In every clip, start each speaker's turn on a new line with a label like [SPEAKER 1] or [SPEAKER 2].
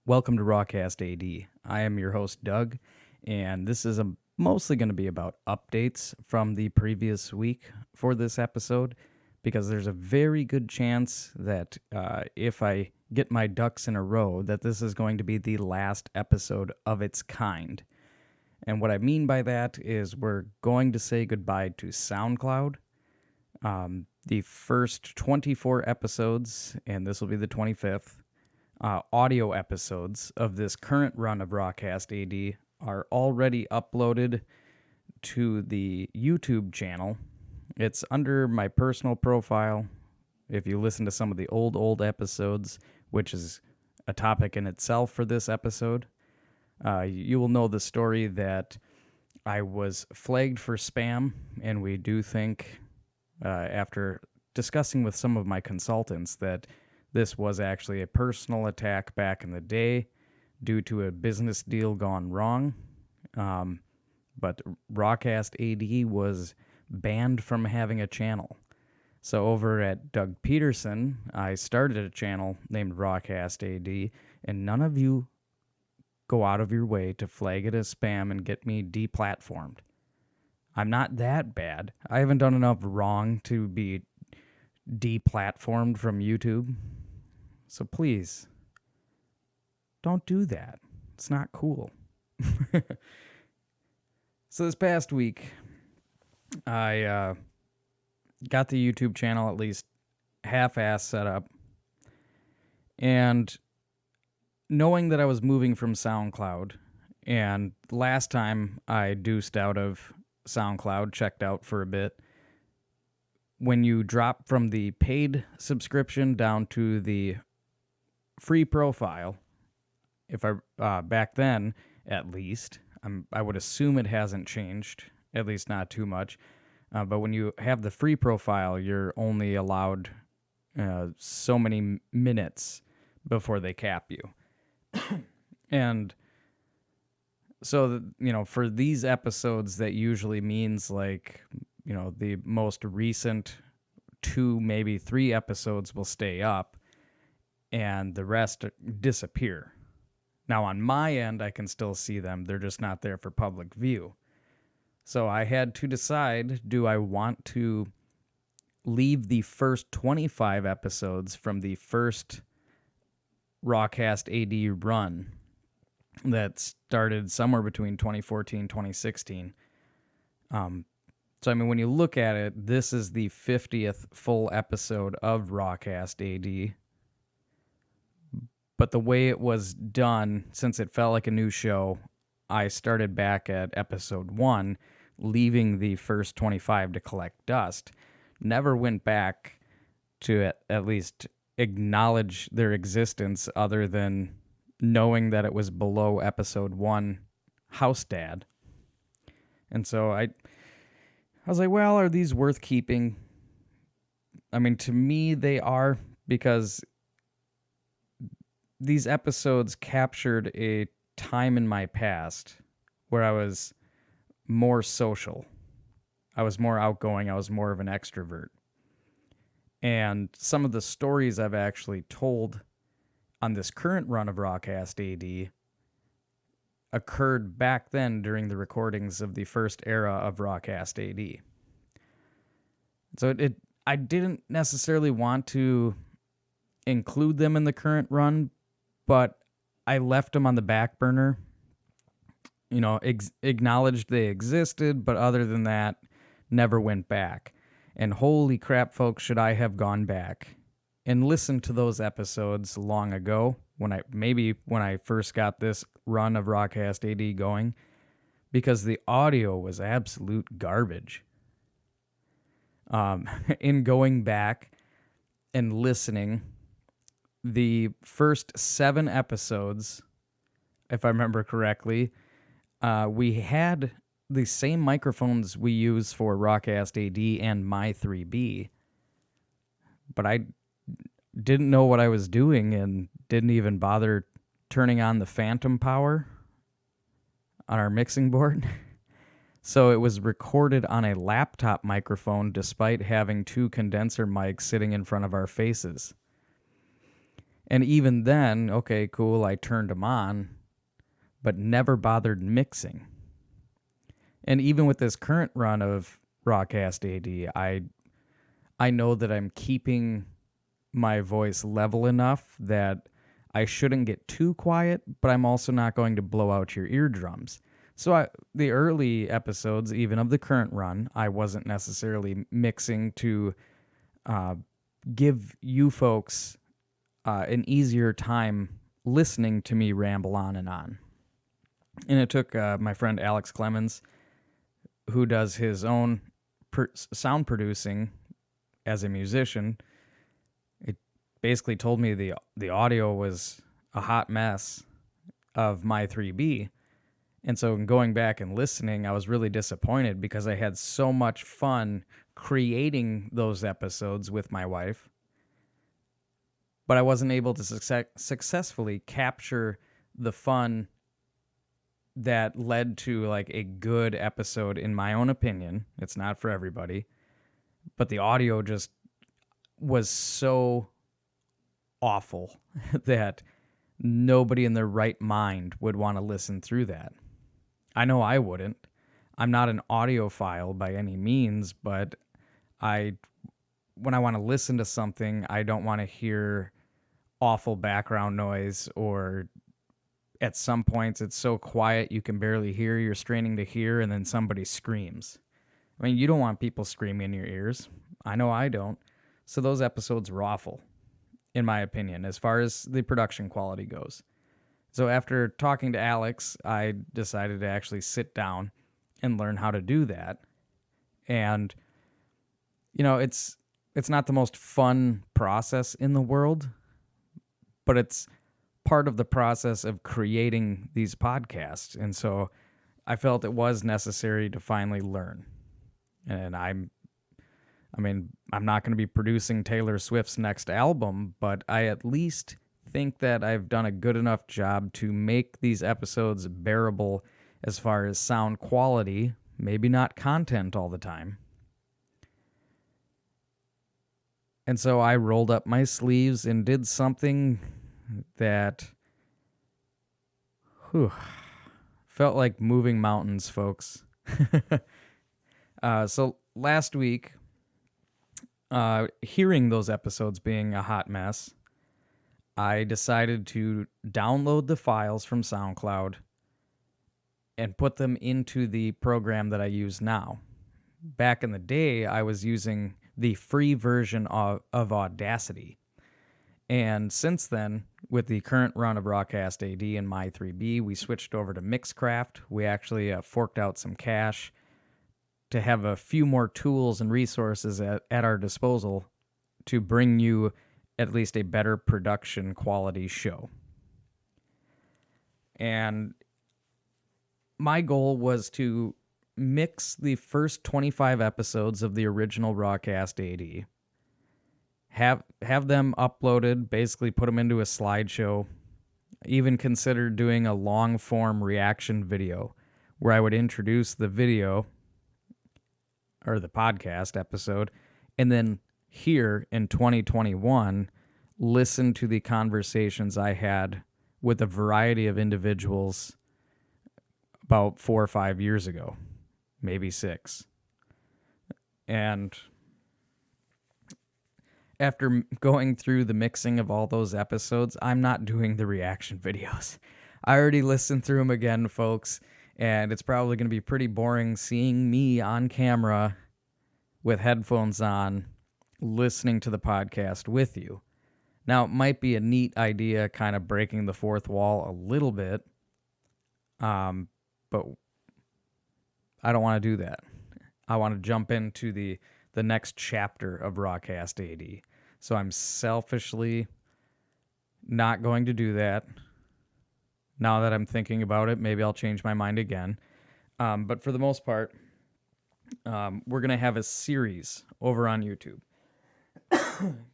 [SPEAKER 1] Welcome to Rawcast AD. I am your host, Doug, and this is mostly going to be about updates from the previous week for this episode because there's a very good chance that if I get my ducks in a row, that this is going to be the last episode of its kind. And what I mean by that is we're going to say goodbye to SoundCloud. The first 24 episodes, and this will be the 25th, audio episodes of this current run of Rawcast AD are already uploaded to the YouTube channel. It's under my personal profile. If you listen to some of the old episodes, which is a topic in itself for this episode, you will know the story that I was flagged for spam, and we do think, after discussing with some of my consultants, that this was actually a personal attack back in the day due to a business deal gone wrong. But Rawcast AD was banned from having a channel. So over at Doug Peterson, I started a channel named Rawcast AD, and none of you go out of your way to flag it as spam and get me deplatformed. I'm not that bad. I haven't done enough wrong to be deplatformed from YouTube. So please, don't do that. It's not cool. So this past week, I got the YouTube channel at least half-ass set up. And knowing that I was moving from SoundCloud, and last time I deuced out of SoundCloud, checked out for a bit, when you drop from the paid subscription down to the free profile, if I back then at least, I would assume it hasn't changed, at least not too much. But when you have the free profile, you're only allowed so many minutes before they cap you. And so, for these episodes, that usually means the most recent 2, maybe 3 episodes will stay up and the rest disappear. Now, on my end, I can still see them. They're just not there for public view. So I had to decide, do I want to leave the first 25 episodes from the first Rawcast AD run that started somewhere between 2014 and 2016? So, when you look at it, this is the 50th full episode of Rawcast AD. But the way it was done, since it felt like a new show, I started back at episode 1, leaving the first 25 to collect dust. Never went back to at least acknowledge their existence other than knowing that it was below episode 1, House Dad. And so I was like, well, are these worth keeping? To me, they are, because these episodes captured a time in my past where I was more social. I was more outgoing. I was more of an extrovert. And some of the stories I've actually told on this current run of Rawcast AD occurred back then during the recordings of the first era of Rawcast AD. So I didn't necessarily want to include them in the current run, but I left them on the back burner. Acknowledged they existed, but other than that, never went back. And holy crap, folks, should I have gone back and listened to those episodes long ago, when I first got this run of Rawcast AD going, because the audio was absolute garbage. In going back and listening, the first 7 episodes, if I remember correctly, we had the same microphones we use for Rawcast AD and My 3B, but I didn't know what I was doing and didn't even bother turning on the phantom power on our mixing board. So it was recorded on a laptop microphone despite having 2 condenser mics sitting in front of our faces. And even then, okay, cool, I turned them on, but never bothered mixing. And even with this current run of Rawcast AD, I know that I'm keeping my voice level enough that I shouldn't get too quiet, but I'm also not going to blow out your eardrums. So the early episodes, even of the current run, I wasn't necessarily mixing to give you folks an easier time listening to me ramble on and on. And it took my friend Alex Clemens, who does his own sound producing as a musician. It basically told me the audio was a hot mess of my 3B. And so in going back and listening, I was really disappointed because I had so much fun creating those episodes with my wife, but I wasn't able to successfully capture the fun that led to like a good episode, in my own opinion. It's not for everybody, but the audio just was so awful that nobody in their right mind would want to listen through that. I know I wouldn't. I'm not an audiophile by any means, but when I want to listen to something, I don't want to hear awful background noise, or at some points it's so quiet you can barely hear, you're straining to hear, and then somebody screams. I mean, you don't want people screaming in your ears. I know I don't. So those episodes were awful, in my opinion, as far as the production quality goes. So after talking to Alex, I decided to actually sit down and learn how to do that. And, it's not the most fun process in the world, but it's part of the process of creating these podcasts. And so I felt it was necessary to finally learn. And I'm not going to be producing Taylor Swift's next album, but I at least think that I've done a good enough job to make these episodes bearable as far as sound quality, maybe not content all the time. And so I rolled up my sleeves and did something that felt like moving mountains, folks. So last week, hearing those episodes being a hot mess, I decided to download the files from SoundCloud and put them into the program that I use now. Back in the day, I was using the free version of Audacity. And since then, with the current run of Rawcast AD and My 3B, we switched over to Mixcraft. We actually forked out some cash to have a few more tools and resources at our disposal to bring you at least a better production quality show. And my goal was to mix the first 25 episodes of the original Rawcast AD, have them uploaded, basically put them into a slideshow, even considered doing a long form reaction video where I would introduce the video or the podcast episode, and then here in 2021, listen to the conversations I had with a variety of individuals about 4 or 5 years ago, maybe 6. And after going through the mixing of all those episodes, I'm not doing the reaction videos. I already listened through them again, folks, and it's probably going to be pretty boring seeing me on camera with headphones on, listening to the podcast with you. Now, it might be a neat idea, kind of breaking the fourth wall a little bit, but I don't want to do that. I want to jump into the next chapter of Rawcast AD. So I'm selfishly not going to do that. Now that I'm thinking about it, maybe I'll change my mind again. But for the most part, we're going to have a series over on YouTube.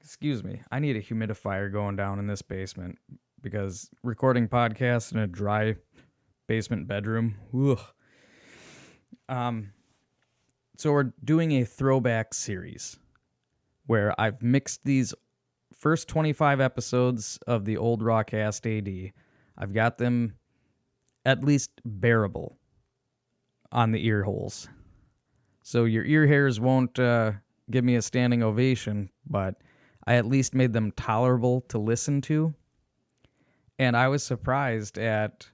[SPEAKER 1] Excuse me. I need a humidifier going down in this basement because recording podcasts in a dry basement bedroom. Ugh. So we're doing a throwback series where I've mixed these first 25 episodes of the old Rawcast AD, I've got them at least bearable on the ear holes. So your ear hairs won't give me a standing ovation, but I at least made them tolerable to listen to. And I was surprised at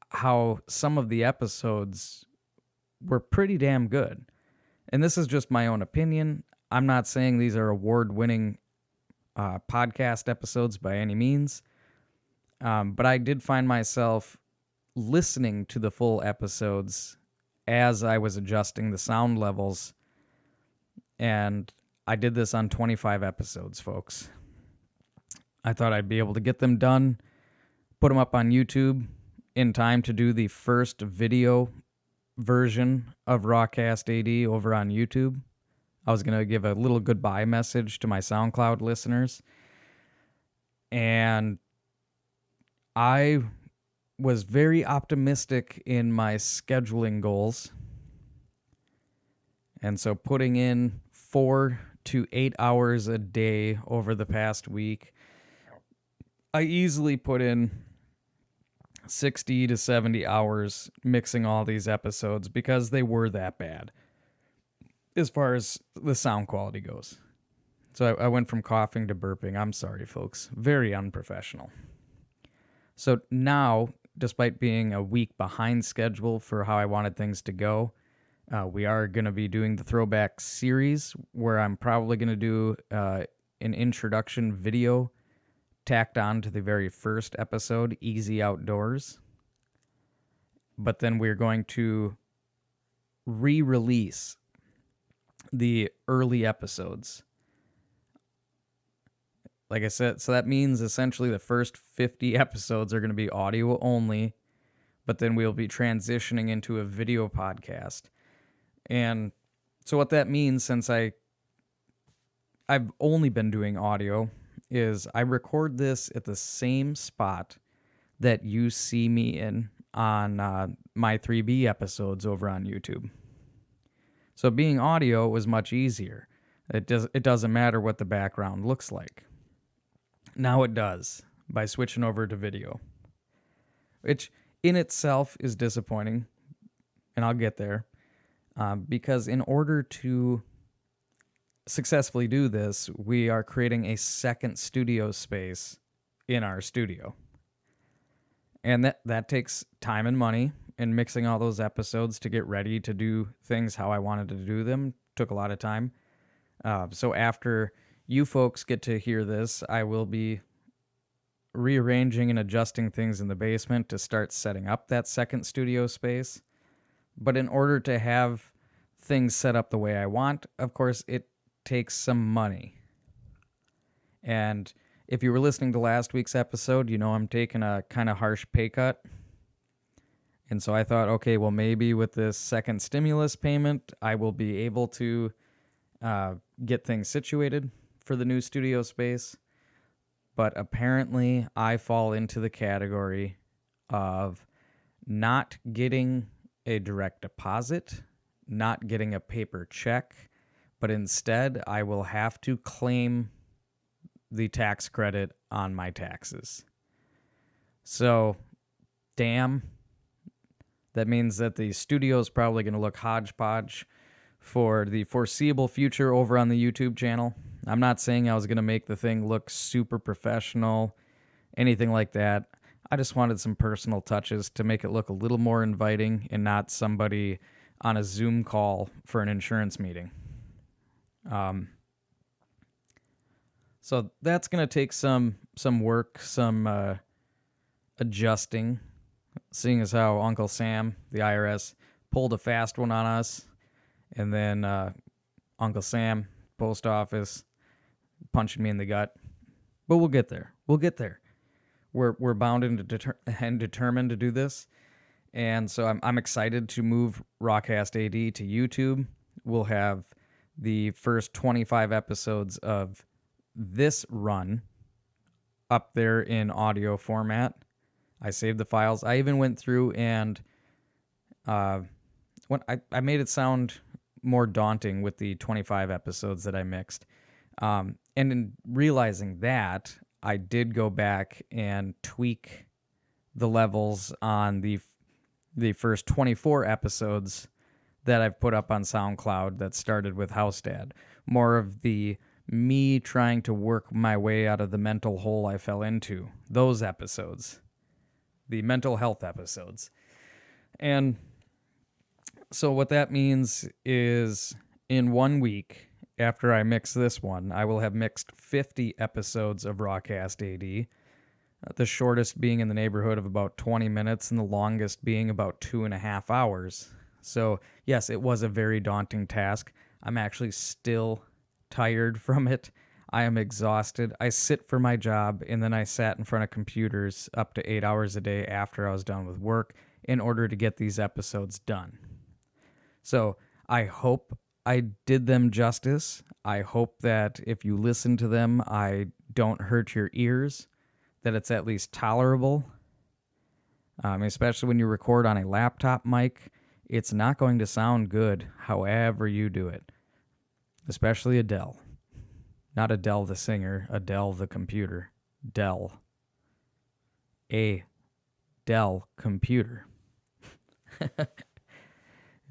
[SPEAKER 1] how some of the episodes were pretty damn good. And this is just my own opinion. I'm not saying these are award-winning podcast episodes by any means. But I did find myself listening to the full episodes as I was adjusting the sound levels. And I did this on 25 episodes, folks. I thought I'd be able to get them done, put them up on YouTube in time to do the first video version of Rawcast AD over on YouTube. I was going to give a little goodbye message to my SoundCloud listeners. And I was very optimistic in my scheduling goals. And so putting in 4 to 8 hours a day over the past week, I easily put in 60 to 70 hours mixing all these episodes because they were that bad as far as the sound quality goes. So I went from coughing to burping. I'm sorry, folks. Very unprofessional. So now, despite being a week behind schedule for how I wanted things to go, we are going to be doing the throwback series where I'm probably going to do an introduction video tacked on to the very first episode, Easy Outdoors. But then we're going to re-release the early episodes. Like I said, so that means essentially the first 50 episodes are going to be audio only, but then we'll be transitioning into a video podcast. And so what that means, since I've only been doing audio, is I record this at the same spot that you see me in on my 3B episodes over on YouTube. So being audio was much easier. It doesn't matter what the background looks like. Now it does, by switching over to video, which in itself is disappointing, and I'll get there, because in order to successfully do this, we are creating a second studio space in our studio. And that takes time and money, and mixing all those episodes to get ready to do things how I wanted to do them took a lot of time. So after you folks get to hear this, I will be rearranging and adjusting things in the basement to start setting up that second studio space. But in order to have things set up the way I want, of course, it takes some money. And if you were listening to last week's episode, you know I'm taking a kind of harsh pay cut. And so I thought, okay, well, maybe with this second stimulus payment, I will be able to get things situated for the new studio space. But apparently I fall into the category of not getting a direct deposit, not getting a paper check, but instead I will have to claim the tax credit on my taxes. So, damn, that means that the studio is probably going to look hodgepodge for the foreseeable future over on the YouTube channel. I'm not saying I was going to make the thing look super professional, anything like that. I just wanted some personal touches to make it look a little more inviting and not somebody on a Zoom call for an insurance meeting. So that's going to take some work, some adjusting, seeing as how Uncle Sam, the IRS, pulled a fast one on us, and then Uncle Sam, post office, punching me in the gut. But we'll get there. We'll get there. We're bound and determined to do this. And so I'm excited to move Rawcast AD to YouTube. We'll have the first 25 episodes of this run up there in audio format. I saved the files. I even went through and when I made it sound more daunting with the 25 episodes that I mixed. And in realizing that, I did go back and tweak the levels on the first 24 episodes that I've put up on SoundCloud that started with House Dad. More of the me trying to work my way out of the mental hole I fell into. Those episodes. The mental health episodes. And so what that means is in 1 week, after I mix this one, I will have mixed 50 episodes of Rawcast AD, the shortest being in the neighborhood of about 20 minutes and the longest being about 2.5 hours. So, yes, it was a very daunting task. I'm actually still tired from it. I am exhausted. I sit for my job, and then I sat in front of computers up to 8 hours a day after I was done with work in order to get these episodes done. So I hope I did them justice. I hope that if you listen to them, I don't hurt your ears, that it's at least tolerable. Especially when you record on a laptop mic, it's not going to sound good however you do it. Especially Adele. Not Adele the singer, Adele the computer. Dell. A Dell computer.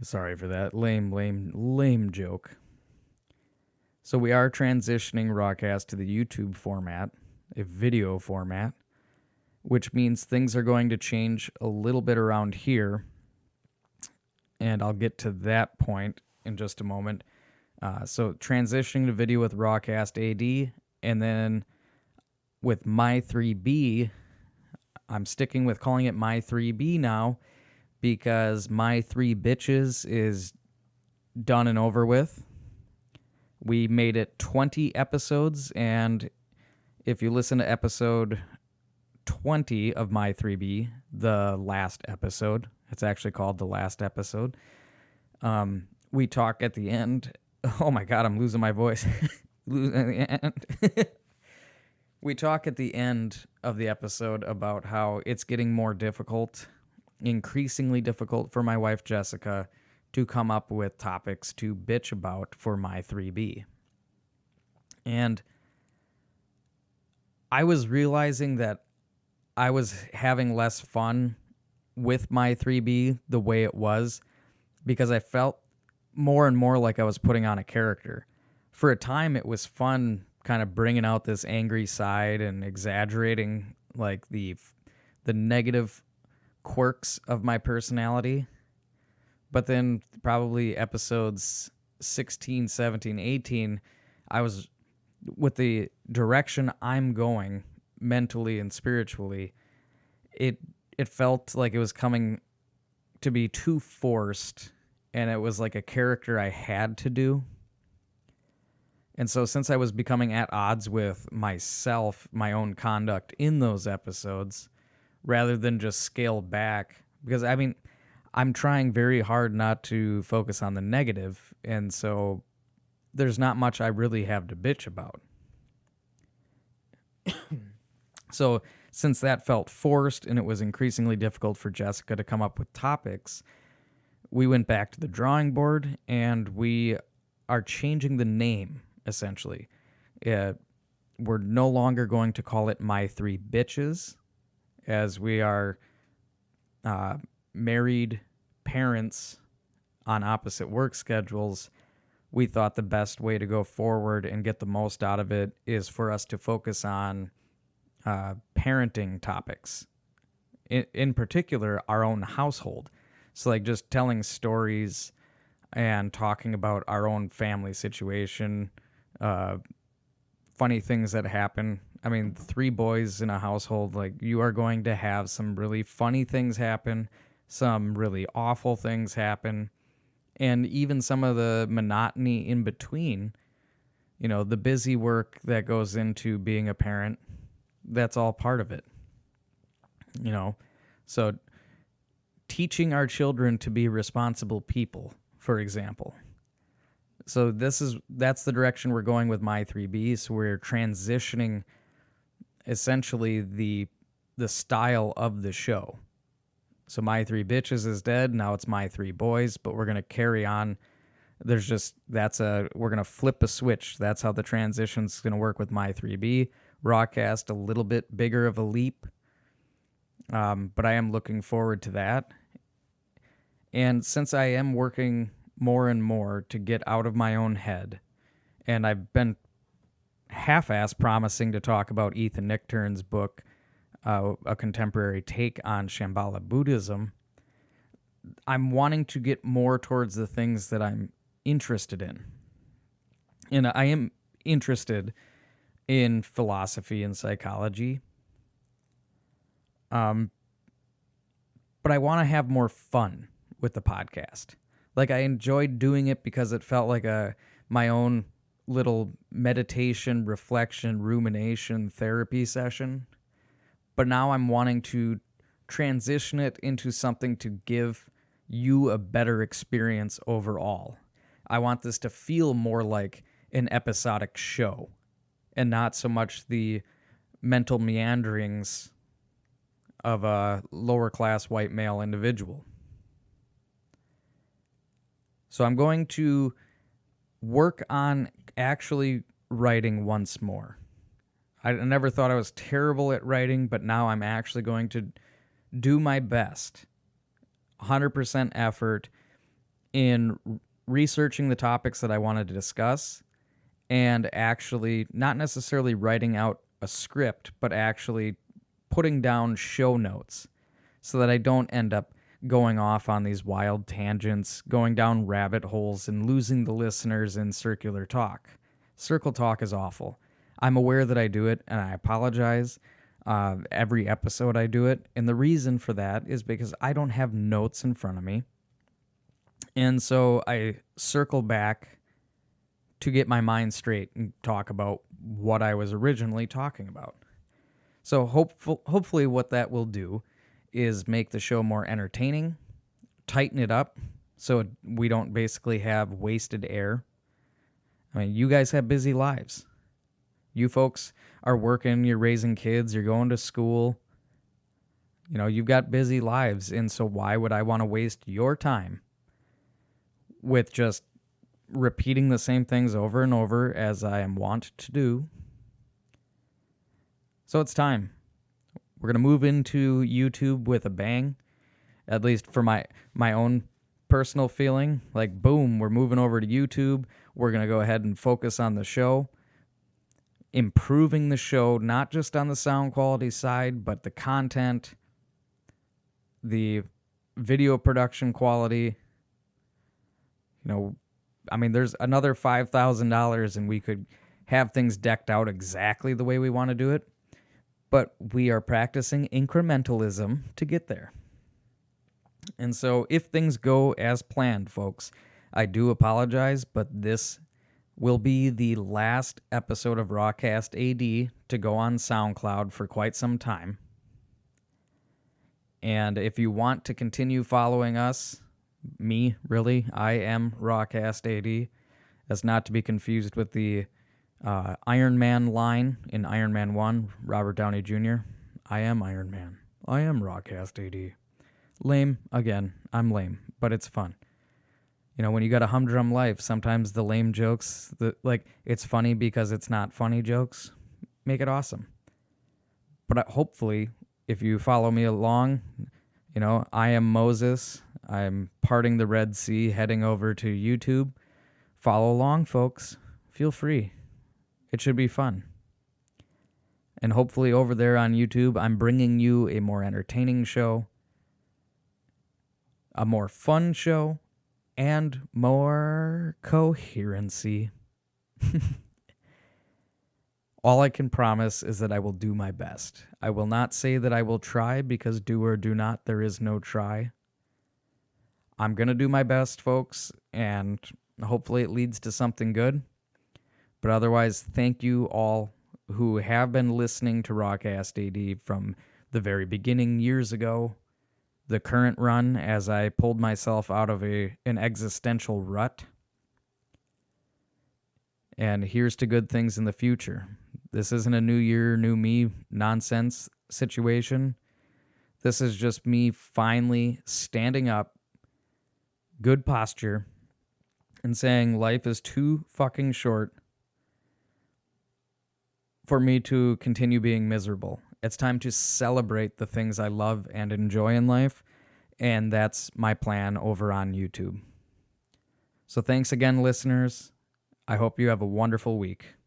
[SPEAKER 1] Sorry for that lame joke. So we are transitioning Rawcast to the YouTube format, a video format, which means things are going to change a little bit around here, and I'll get to that point in just a moment. So transitioning to video with Rawcast AD, and then with My 3B, I'm sticking with calling it My 3B now because My 3 Bitches is done and over with. We made it 20 episodes, and if you listen to episode 20 of My 3B, the last episode, it's actually called The Last Episode, we talk at the end. Oh my God, I'm losing my voice. We talk at the end of the episode about how it's getting more difficult, increasingly difficult for my wife Jessica to come up with topics to bitch about for My 3B. And I was realizing that I was having less fun with My 3B the way it was because I felt more and more like I was putting on a character. For a time, it was fun kind of bringing out this angry side and exaggerating like the negative quirks of my personality. But then probably episodes 16, 17, 18, I was, with the direction I'm going mentally and spiritually, it felt like it was coming to be too forced, and it was like a character I had to do. And so since I was becoming at odds with myself, my own conduct in those episodes, rather than just scale back, because I mean, I'm trying very hard not to focus on the negative, and so there's not much I really have to bitch about. So since that felt forced and it was increasingly difficult for Jessica to come up with topics, we went back to the drawing board and we are changing the name, essentially. We're no longer going to call it My 3 Bitches, as we are married parents on opposite work schedules. We thought the best way to go forward and get the most out of it is for us to focus on parenting topics, in particular our own household. So like just telling stories and talking about our own family situation, funny things that happen. I mean, 3 boys in a household, like you are going to have some really funny things happen, some really awful things happen, and even some of the monotony in between, the busy work that goes into being a parent, that's all part of it. So teaching our children to be responsible people, for example. So that's the direction we're going with My 3B. So we're transitioning essentially the style of the show. So My 3 Bitches is dead. Now it's My 3 Boys, but we're going to carry on we're going to flip a switch. That's how the transition's going to work with my 3B. Rawcast, a little bit bigger of a leap. But I am looking forward to that. And since I am working more and more to get out of my own head, and I've been half-ass promising to talk about Ethan Nichtern's book, A Contemporary Take on Shambhala Buddhism, I'm wanting to get more towards the things that I'm interested in. And I am interested in philosophy and psychology. But I want to have more fun with the podcast. Like, I enjoyed doing it because it felt like my own little meditation, reflection, rumination, therapy session. But now I'm wanting to transition it into something to give you a better experience overall. I want this to feel more like an episodic show and not so much the mental meanderings of a lower class white male individual. So I'm going to work on actually writing once more. I never thought I was terrible at writing, but now I'm actually going to do my best, 100% effort in researching the topics that I wanted to discuss and actually not necessarily writing out a script, but actually putting down show notes so that I don't end up going off on these wild tangents, going down rabbit holes, and losing the listeners in circular talk. Circle talk is awful. I'm aware that I do it, and I apologize. Every episode I do it, and the reason for that is because I don't have notes in front of me. And so I circle back to get my mind straight and talk about what I was originally talking about. So hopefully what that will do is make the show more entertaining, tighten it up so we don't basically have wasted air. I mean, you guys have busy lives. You folks are working, you're raising kids, you're going to school. You know, you've got busy lives, and so why would I want to waste your time with just repeating the same things over and over as I am wont to do? So it's time. We're going to move into YouTube with a bang, at least for my own personal feeling. Like, boom, we're moving over to YouTube. We're going to go ahead and focus on the show, improving the show, not just on the sound quality side, but the content, the video production quality. You know, I mean, there's another $5,000 and we could have things decked out exactly the way we want to do it. But we are practicing incrementalism to get there. And so if things go as planned, folks, I do apologize, but this will be the last episode of Rawcast AD to go on SoundCloud for quite some time. And if you want to continue following us, me, really, I am Rawcast AD. That's not to be confused with the Iron Man line in Iron Man 1, Robert Downey Jr. I am Iron Man. I am Rawcast AD. Lame, again, I'm lame, but it's fun. You know, when you got a humdrum life, sometimes the lame jokes, it's funny because it's not funny jokes, make it awesome. But hopefully, if you follow me along, you know, I am Moses. I'm parting the Red Sea, heading over to YouTube. Follow along, folks. Feel free. It should be fun. And hopefully over there on YouTube, I'm bringing you a more entertaining show, a more fun show, and more coherency. All I can promise is that I will do my best. I will not say that I will try, because do or do not, there is no try. I'm going to do my best, folks, and hopefully it leads to something good. But otherwise, thank you all who have been listening to Rawcast AD from the very beginning years ago, the current run as I pulled myself out of an existential rut. And here's to good things in the future. This isn't a new year, new me nonsense situation. This is just me finally standing up, good posture, and saying life is too fucking short for me to continue being miserable. It's time to celebrate the things I love and enjoy in life, and that's my plan over on YouTube. So thanks again, listeners. I hope you have a wonderful week.